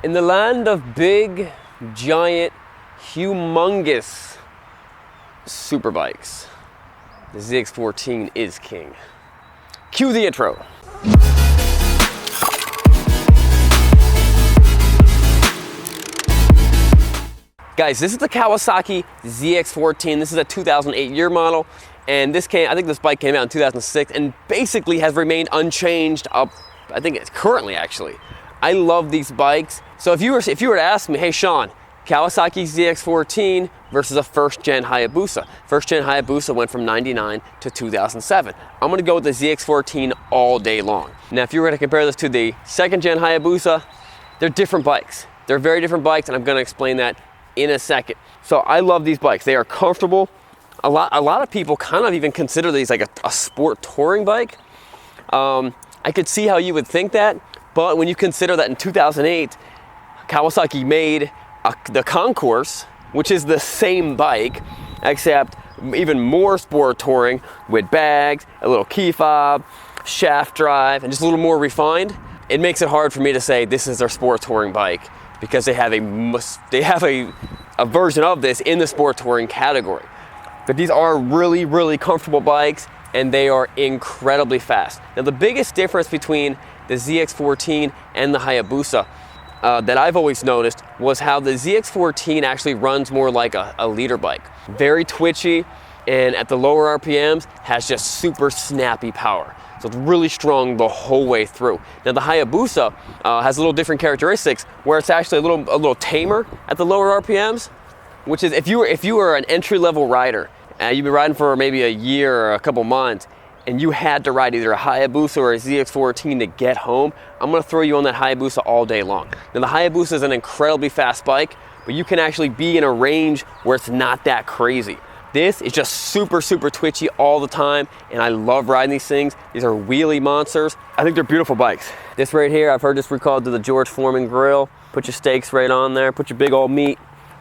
In the land of big, giant, humongous super bikes, the ZX10 is king. Cue the intro. Guys, this is the Kawasaki Zx10. This is a 2008 year model, and I think this bike came out in 2006 and basically has remained unchanged up, I think it's currently actually. I love these bikes. So if you were to ask me, hey Sean, Kawasaki Zx10 versus a first gen Hayabusa. First gen Hayabusa went from 99 to 2007. I'm gonna go with the Zx10 all day long. Now, if you were to compare this to the second gen Hayabusa, they're different bikes. They're very different bikes, and I'm gonna explain that in a second. So I love these bikes. They are comfortable. A lot of people kind of even consider these like a sport touring bike. I could see how you would think that, but when you consider that in 2008, Kawasaki made the Concourse, which is the same bike, except even more sport touring with bags, a little key fob, shaft drive, and just a little more refined. It makes it hard for me to say this is their sport touring bike because they have a version of this in the sport touring category. But these are really, really comfortable bikes, and they are incredibly fast. Now, the biggest difference between the ZX10 and the Hayabusa that I've always noticed was how the ZX10 actually runs more like a leader bike. Very twitchy, and at the lower RPMs has just super snappy power. So it's really strong the whole way through. Now the Hayabusa has a little different characteristics where it's actually a little tamer at the lower RPMs, which is if you were an entry-level rider and you've been riding for maybe a year or a couple months, and you had to ride either a Hayabusa or a ZX10 to get home, I'm gonna throw you on that Hayabusa all day long. Now the Hayabusa is an incredibly fast bike, but you can actually be in a range where it's not that crazy. This is just super, super twitchy all the time, and I love riding these things. These are wheelie monsters. I think they're beautiful bikes. This right here, I've heard this recalled to the George Foreman grill. Put your steaks right on there, put your big old meat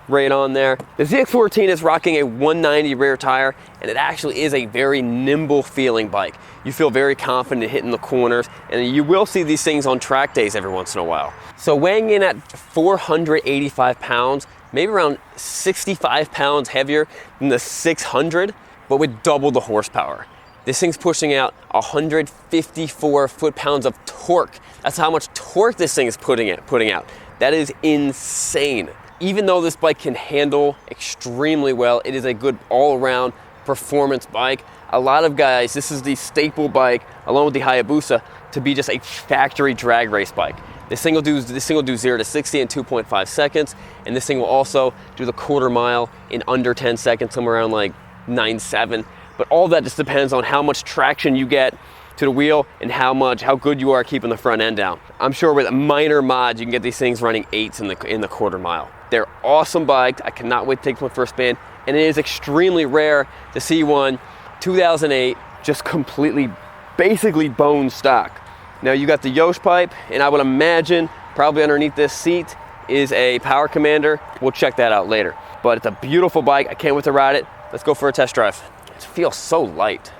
right on there. The ZX10 is rocking a 190 rear tire, and it actually is a very nimble feeling bike. You feel very confident hitting the corners, and you will see these things on track days every once in a while. So weighing in at 485 pounds, maybe around 65 pounds heavier than the 600, but with double the horsepower. This thing's pushing out 154 foot-pounds of torque. That's how much torque this thing is putting out. That is insane. Even though this bike can handle extremely well, it is a good all-around performance bike. A lot of guys, this is the staple bike, along with the Hayabusa, to be just a factory drag race bike. This thing will do 0 to 60 in 2.5 seconds, and this thing will also do the quarter mile in under 10 seconds, somewhere around like 9.7. But all that just depends on how much traction you get to the wheel and how good you are keeping the front end down. I'm sure with minor mods, you can get these things running 8s in the quarter mile. They're awesome bikes. I cannot wait to take one for a spin, and it is extremely rare to see one 2008 just completely, basically bone stock. Now you got the Yosh pipe, and I would imagine probably underneath this seat is a power commander. We'll check that out later. But it's a beautiful bike. I can't wait to ride it. Let's go for a test drive. It feels so light.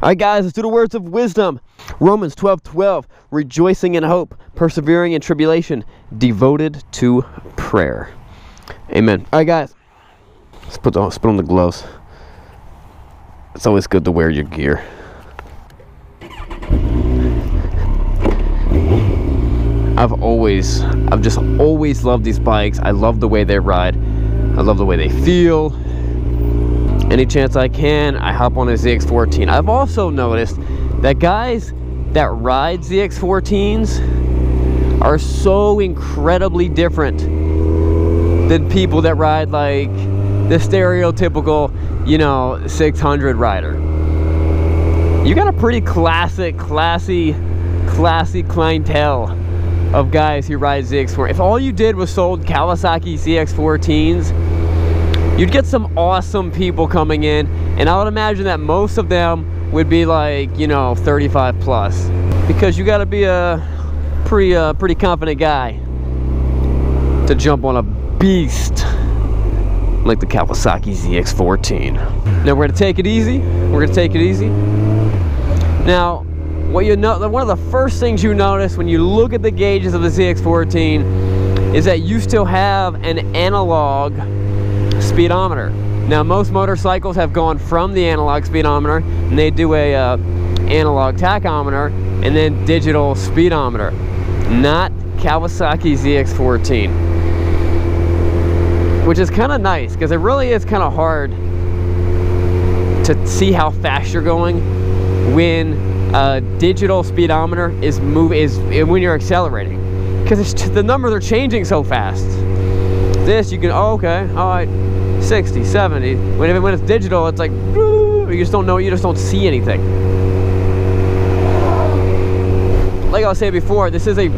All right, guys, let's do the words of wisdom. Romans 12:12, rejoicing in hope, persevering in tribulation, devoted to prayer. Amen. All right, guys, let's put on the gloves. It's always good to wear your gear. I've just always loved these bikes. I love the way they ride. I love the way they feel. Any chance I can, I hop on a ZX10. I've also noticed that guys that ride ZX10s are so incredibly different than people that ride like the stereotypical, 600 rider. You got a pretty classy clientele of guys who ride ZX10. If all you did was sold Kawasaki ZX10s, you'd get some awesome people coming in, and I would imagine that most of them would be like, 35 plus, because you got to be a pretty confident guy to jump on a beast like the Kawasaki Zx10. Now we're gonna take it easy. Now, what you know, one of the first things you notice when you look at the gauges of the Zx10 is that you still have an analog speedometer. Now, most motorcycles have gone from the analog speedometer, and they do a analog tachometer and then digital speedometer. Not Kawasaki Zx10, which is kind of nice because it really is kind of hard to see how fast you're going when a digital speedometer is when you're accelerating, because the numbers are changing so fast. This you can, oh, okay, all right, 60, 70. When it's digital, it's like you just don't know, you just don't see anything. Like I was saying before, this is a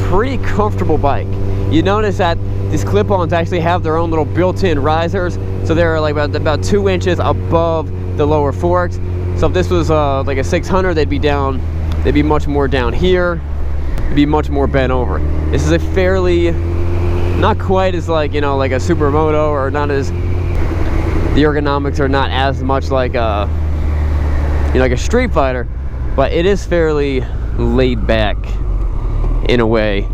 pretty comfortable bike. You notice that these clip-ons actually have their own little built-in risers, so they're like about 2 inches above the lower forks. So if this was like a 600, they'd be much more down here. It'd be much more bent over. This is a fairly, not quite as like, you know, like a Supermoto, or not as, the ergonomics are not as much like a, you know, like a Street Fighter, but it is fairly laid back in a way,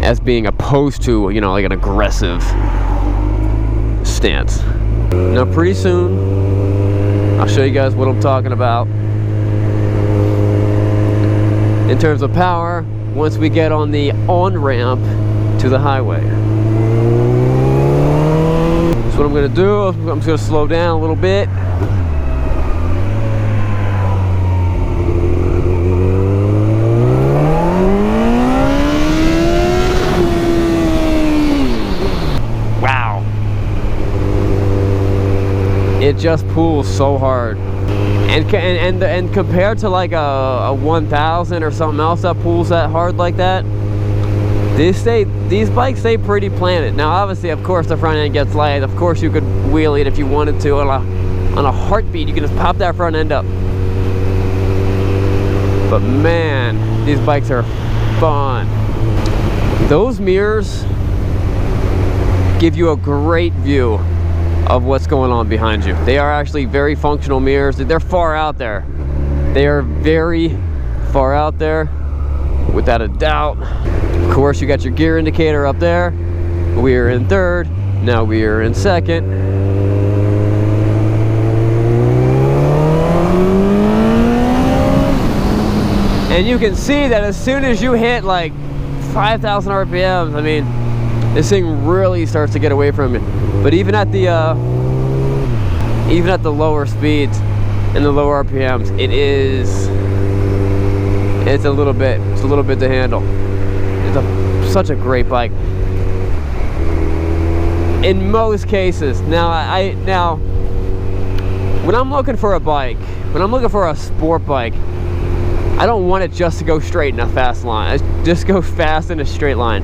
as being opposed to, you know, like an aggressive stance. Now pretty soon I'll show you guys what I'm talking about in terms of power once we get on the on-ramp to the highway. So what I'm going to do, I'm just going to slow down a little bit. It just pulls so hard, and compared to like a 1000 or something else that pulls that hard like that, these bikes stay pretty planted. Now obviously, of course, the front end gets light. Of course, you could wheelie it if you wanted to. On a heartbeat, you can just pop that front end up. But man, these bikes are fun. Those mirrors give you a great view of what's going on behind you. They are actually very functional mirrors. They're far out there. They are very far out there, without a doubt. Of course, you got your gear indicator up there. We are in third. Now we are in second. And you can see that as soon as you hit like 5,000 RPMs, I mean, this thing really starts to get away from you. But even at the lower speeds and the lower RPMs, it's a little bit to handle. It's such a great bike in most cases. Now when I'm looking for a bike, when I'm looking for a sport bike, I don't want it just to go straight in a fast line. Just go fast in a straight line.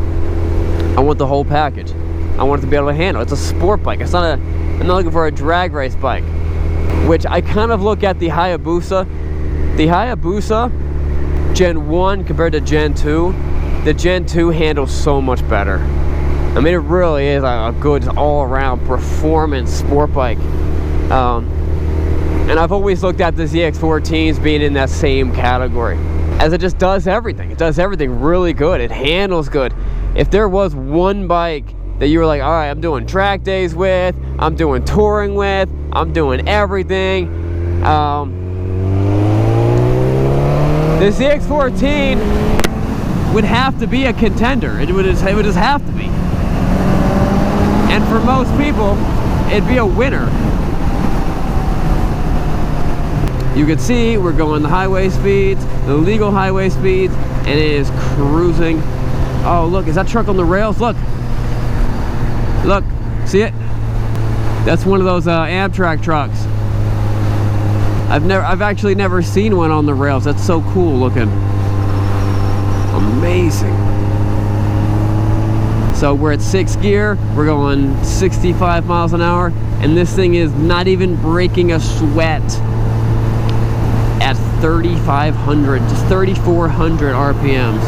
I want the whole package. I want it to be able to handle. It's a sport bike. It's not I'm not looking for a drag race bike, which I kind of look at the Hayabusa. The Hayabusa Gen 1 compared to Gen 2, the Gen 2 handles so much better. I mean, it really is a good all-around performance sport bike. And I've always looked at the ZX10s being in that same category, as it just does everything. It does everything really good. It handles good. If there was one bike that you were like, all right, I'm doing track days with, I'm doing touring with, I'm doing everything, the ZX10 would have to be a contender. It would just have to be. And for most people, it'd be a winner. You can see we're going the highway speeds, the legal highway speeds, and it is cruising. Oh, look, is that truck on the rails? Look. Look, see it? That's one of those Amtrak trucks. I've actually never seen one on the rails. That's so cool looking. Amazing. So we're at 6th gear. We're going 65 miles an hour, and this thing is not even breaking a sweat at 3,500, just 3,400 RPMs.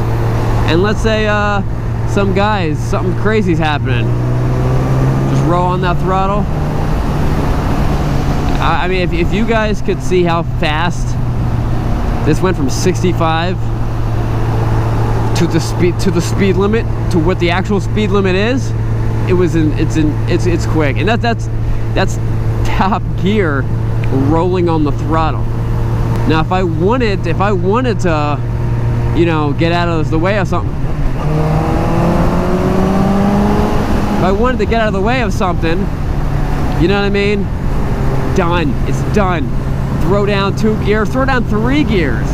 And let's say something crazy's happening. Just throw on that throttle. I mean, if you guys could see how fast this went from 65 to the speed limit to what the actual speed limit is, it's quick. And that's top gear rolling on the throttle. Now if I wanted to, you know, get out of the way of something, if I wanted to get out of the way of something, you know what I mean? Done. It's done. Throw down 2 gears, throw down 3 gears.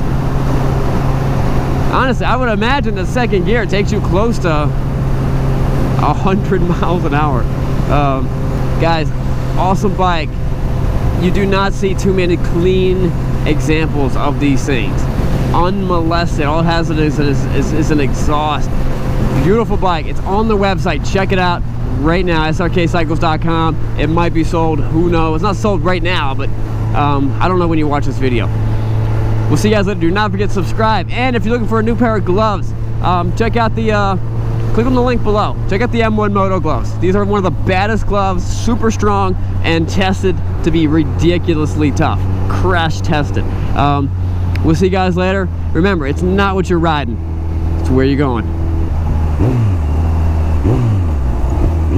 Honestly, I would imagine the second gear takes you close to 100 miles an hour. Guys, awesome bike. You do not see too many clean examples of these things. Unmolested. All it has is an exhaust. Beautiful bike. It's on the website. Check it out right now, Srkcycles.com. It might be sold, who knows. It's not sold right now, but I don't know when you watch this video. We'll see you guys later. Do not forget to subscribe. And if you're looking for a new pair of gloves, check out the click on the link below. Check out the M1 Moto gloves. These are one of the baddest gloves, super strong and tested to be ridiculously tough. Crash tested. We'll see you guys later. Remember, it's not what you're riding, it's where you're going.